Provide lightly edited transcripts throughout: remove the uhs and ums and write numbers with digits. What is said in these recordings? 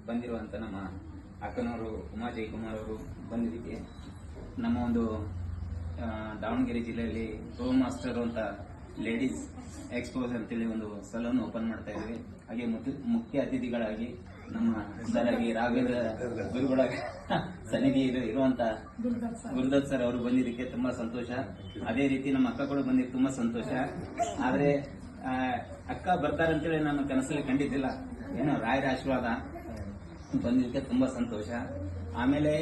ಬಂದಿರುವಂಥ ನಮ್ಮ ಅಕ್ಕನವರು ಉಮಾ ಜಯಕುಮಾರ್ ಅವರು ಬಂದಿದ್ದಕ್ಕೆ ನಮ್ಮ ಒಂದು ದಾವಣಗೆರೆ ಜಿಲ್ಲೆಯಲ್ಲಿ ಪ್ರೋ ಮಾಸ್ಟರ್ ಅಂತ ಲೇಡೀಸ್ ಎಕ್ಸ್ಪೋಸ್ ಅಂತೇಳಿ ಒಂದು ಸಲೂನ್ ಓಪನ್ ಮಾಡ್ತಾ ಇದ್ವಿ. ಹಾಗೆ ಮುಖ್ಯ ಅತಿಥಿಗಳಾಗಿ ನಮ್ಮ ಸರಾಗಿ ರಾಘವೇಂದ್ರ ಗುರುಗಳ ಸನ್ನಿಧಿ ಇರುವಂತ ಗುರುದತ್ ಸರ್ ಅವರು ಬಂದಿದ್ದಕ್ಕೆ ತುಂಬಾ ಸಂತೋಷ. ಅದೇ ರೀತಿ ನಮ್ಮ ಅಕ್ಕಗಳು ಬಂದಿದ್ದು ತುಂಬಾ ಸಂತೋಷ. ಆದ್ರೆ ಅಕ್ಕ ಬರ್ತಾರಂತೇಳಿ ನಾನು ಕನಸಲ್ಲಿ ಕಂಡಿದ್ದಿಲ್ಲ. ಏನೋ ರಾಯರ ಆಶೀರ್ವಾದ ಬಂದಿದ್ದಕ್ಕೆ ತುಂಬಾ ಸಂತೋಷ. ಆಮೇಲೆ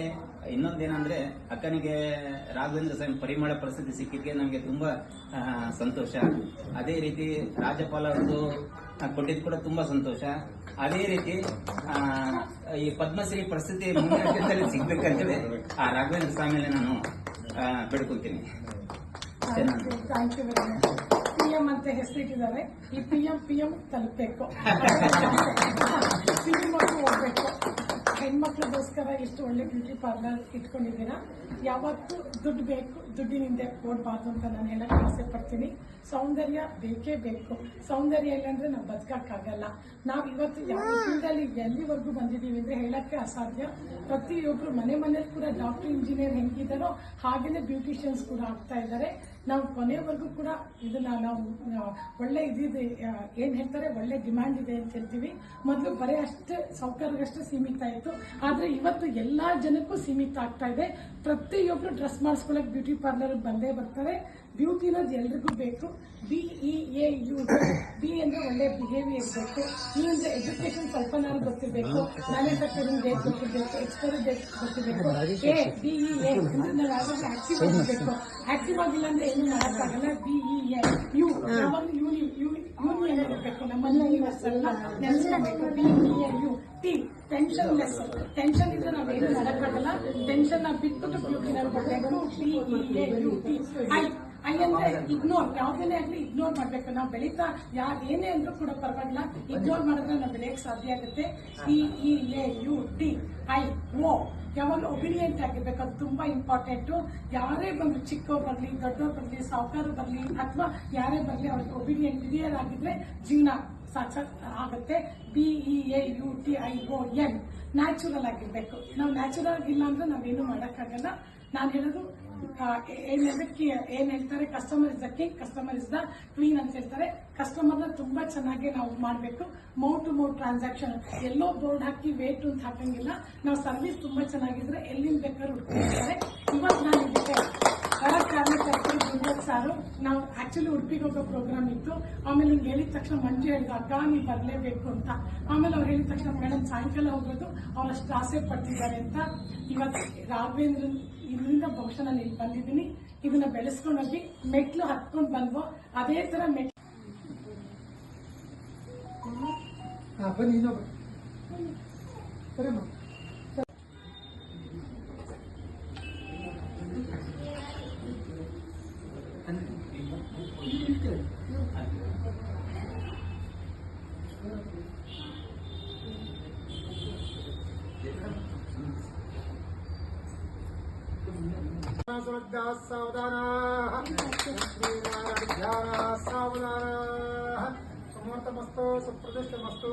ಇನ್ನೊಂದೇನಂದ್ರೆ ಅಕ್ಕನಿಗೆ ರಾಘವೇಂದ್ರ ಸ್ವಾಮಿ ಪರಿಮಳ ಪರಿಸ್ಥಿತಿ ಸಿಕ್ಕಿದ್ಕೆ ನಮಗೆ ತುಂಬಾ ಸಂತೋಷ. ಅದೇ ರೀತಿ ರಾಜ್ಯಪಾಲ ಅವ್ರದ್ದು ಕೊಟ್ಟಿದ್ದು ಕೂಡ ತುಂಬಾ ಸಂತೋಷ. ಅದೇ ರೀತಿ ಈ ಪದ್ಮಶ್ರೀ ಪರಿಸ್ಥಿತಿ ಮುಂದಿನ ದಿನದಲ್ಲಿ ಸಿಗ್ಬೇಕಂತೇಳಿ ಆ ರಾಘವೇಂದ್ರ ಸ್ವಾಮಿಯಲ್ಲಿ ನಾನು ಬೇಡ್ಕೊಳ್ತೀನಿ. PM ಅಂತ ಹೆಸರಿಟ್ಟಿದ್ದಾರೆ. ಈ PM ತಲುಪಬೇಕು, ಹೋಗ್ಬೇಕು. ಹೆಣ್ಮಕ್ಳಿಗೋಸ್ಕರ ಎಷ್ಟು ಒಳ್ಳೆ ಬ್ಯೂಟಿ ಪಾರ್ಲರ್ ಇಟ್ಕೊಂಡಿದ್ದೀರಾ. ಯಾವತ್ತೂ ದುಡ್ಡು ಬೇಕು, ದುಡ್ಡಿನಿಂದ ಓಡಬಾರ್ದು ಅಂತ ನಾನು ಹೇಳಕ್ಕೆ ಆಸೆ ಪಡ್ತೀನಿ. ಸೌಂದರ್ಯ ಬೇಕೇ ಬೇಕು. ಸೌಂದರ್ಯ ಇಲ್ಲಾಂದ್ರೆ ನಾವು ಬದುಕಕ್ಕಾಗಲ್ಲ. ನಾವು ಇವತ್ತು ಯಾವ ಫೀಲ್ಡಲ್ಲಿ ಎಲ್ಲಿವರೆಗೂ ಬಂದಿದ್ದೀವಿ ಅಂದ್ರೆ ಹೇಳಕ್ಕೆ ಅಸಾಧ್ಯ. ಪ್ರತಿಯೊಬ್ರು ಮನೇಲಿ ಕೂಡ ಡಾಕ್ಟರ್, ಇಂಜಿನಿಯರ್ ಹೆಂಗಿದ್ದಾರೋ ಹಾಗೇನೆ ಬ್ಯೂಟಿಷಿಯನ್ಸ್ ಕೂಡ ಆಗ್ತಾ ಇದ್ದಾರೆ. ನಾವು ಕೊನೆಯವರೆಗೂ ಕೂಡ ಇದನ್ನ ನಾವು ಒಳ್ಳೆ ಇದಿದೆ, ಏನ್ ಹೇಳ್ತಾರೆ, ಒಳ್ಳೆ ಡಿಮ್ಯಾಂಡ್ ಇದೆ ಅಂತ ಹೇಳ್ತೀವಿ. ಮೊದಲು ಬರೀ ಅಷ್ಟೇ ಸೌಕರ್ಯಗಷ್ಟೇ ಸೀಮಿತ ಇತ್ತು, ಆದ್ರೆ ಇವತ್ತು ಎಲ್ಲಾ ಜನಕ್ಕೂ ಸೀಮಿತ ಆಗ್ತಾ ಇದೆ. ಪ್ರತಿಯೊಬ್ರು ಡ್ರೆಸ್ ಮಾಡಿಸ್ಕೊಳ್ಳಕ್ ಬ್ಯೂಟಿ ಪಾರ್ಲರ್ ಬಂದೇ ಬರ್ತಾರೆ. ಬ್ಯೂಟಿ ಅನ್ನೋದು ಎಲ್ರಿಗೂ ಬೇಕು. BEAU, ಬಿ ಅಂದ್ರೆ ಒಳ್ಳೆ ಬಿಹೇವಿಯರ್ ಬೇಕು. ಈ ಅಂದ್ರೆ ಎಜುಕೇಶನ್ ಸ್ವಲ್ಪ ನಾನು ಗೊತ್ತಿರಬೇಕು, ಮ್ಯಾನುಫ್ಯಾಕ್ಚರಿಂಗ್ ಡೇಟ್ ಗೊತ್ತಿರಬೇಕು, ಎಕ್ಸ್ಪೈರಿ ಡೇಟ್ ಗೊತ್ತಿರಬೇಕು. BEA ಅಂದ್ರೆ ನಾವು ಯಾವಾಗ ಆಕ್ಟಿವ್ ಆಗಿರ್ಬೇಕು. ಆಕ್ಟಿವ್ ಆಗಿಲ್ಲ ಅಂದ್ರೆ ಏನು ಮಾಡೋಕ್ಕಾಗಲ್ಲ. BEAU ಯಾವಾಗ ಯೂನಿಯನ್ ಇರಬೇಕು. ನಮ್ಮಲ್ಲಿ ಯೂನಿವರ್ಸಲ್ ನೆನೆಸ್ಕೋಬೇಕು. BEAU tension less. ಟೆನ್ಷನ್ ಇದ್ರೆ ನಾವೇನು ಮಾಡೋಕ್ಕಾಗಲ್ಲ. ಟೆನ್ಷನ್ ಬಿಟ್ಬಿಟ್ಟು ಬ್ಯೂಟಿನಲ್ಲಿ ಬರಬೇಕು. BEAU. ಐ ಅಂದ್ರೆ ಇಗ್ನೋರ್, ಯಾವ್ದೇನೇ ಆಗ್ಲಿ ಇಗ್ನೋರ್ ಮಾಡ್ಬೇಕು. ನಾವು ಬೆಳೀತಾ ಏನೇ ಅಂದ್ರೂ ಕೂಡ ಪರವಾಗಿಲ್ಲ, ಇಗ್ನೋರ್ ಮಾಡಿದ್ರೆ ನಾವು ಬೆಳೆಯಕ್ಕೆ ಸಾಧ್ಯ ಆಗುತ್ತೆ. BEAUTIO ಯಾವಾಗ ಒಬಿಡಿಯಂಟ್ ಆಗಿರ್ಬೇಕು, ಅದು ತುಂಬಾ ಇಂಪಾರ್ಟೆಂಟ್. ಯಾರೇ ಬಂದ್ರು, ಚಿಕ್ಕವ್ರು ಬರ್ಲಿ, ದೊಡ್ಡವ್ರು ಬರ್ಲಿ, ಸಾವುಕಾರ ಬರ್ಲಿ, ಅಥವಾ ಯಾರೇ ಬರ್ಲಿ, ಅವ್ರಿಗೆ ಒಬಿಡಿಯಂಟ್ ವಿಧಿಯರ್ ಆಗಿದ್ರೆ ಜೀವನ ಸಾಕ್ಷಾತ್ ಆಗುತ್ತೆ. BEAUTION ನ್ಯಾಚುರಲ್ ಆಗಿರ್ಬೇಕು. ನಾವು ನ್ಯಾಚುರಲ್ ಆಗಿಲ್ಲ ಅಂದ್ರೆ ನಾವೇನು ಮಾಡೋಕ್ಕಾಗಲ್ಲ. ನಾನು ಹೇಳೋದು ಏನ್ ಹೇಳ್ತಾರೆ, customer is the king, customer is the queen ಅಂತ ಹೇಳ್ತಾರೆ. ಕಸ್ಟಮರ್ನ ತುಂಬಾ ಚೆನ್ನಾಗಿ ನಾವು ಮಾಡಬೇಕು. ಮೌತ್ ಟು ಮೌತ್ ಟ್ರಾನ್ಸಾಕ್ಷನ್, ಎಲ್ಲೋ ಬೋರ್ಡ್ ಹಾಕಿ ವೇಟ್ ಅಂತ ಹಾಕಂಗಿಲ್ಲ. ನಾವು ಸರ್ವಿಸ್ ತುಂಬಾ ಚೆನ್ನಾಗಿದ್ರೆ ಎಲ್ಲಿಂದ ಬೇಕಾದ್ರೂ ಹುಡುಕಿರ್ತಾರೆ. ಇವತ್ತು ನಾನು ಇದಕ್ಕೆ ಸಾರು ನಾವು ಆಕ್ಚುಲಿ ಉಡುಪಿಗೆ ಹೋಗೋ ಪ್ರೋಗ್ರಾಮ್ ಇತ್ತು. ಆಮೇಲೆ ಹಿಂಗೆ ಹೇಳಿದ ತಕ್ಷಣ ಮಂಜು ಹೇಳಿದ, ಅಕ್ಕ ನೀವು ಬರಲೇಬೇಕು ಅಂತ. ಆಮೇಲೆ ಅವ್ರು ಹೇಳಿದ ತಕ್ಷಣ ಮೇಡಮ್ ಸಾಯಂಕಾಲ ಹೋಗೋದು, ಅವರಷ್ಟು ಆಸೆ ಪಡ್ತಿದ್ದಾರೆ ಅಂತ. ಇವತ್ತು ರಾಘವೇಂದ್ರ ಇದರಿಂದ ಬಹುಶಃ ನಾನು ಇಲ್ಲಿ ಬಂದಿದ್ದೀನಿ. ಇದನ್ನ ಬೆಳೆಸ್ಕೊಂಡೋಗಿ ಮೆಟ್ಲು ಹತ್ಕೊಂಡು ಬಂದ್ವೋ ಅದೇ ತರ ಮೆಟ್ಲು सावधान समर्थमस्तु सुप्रतिष्ठमस्तु.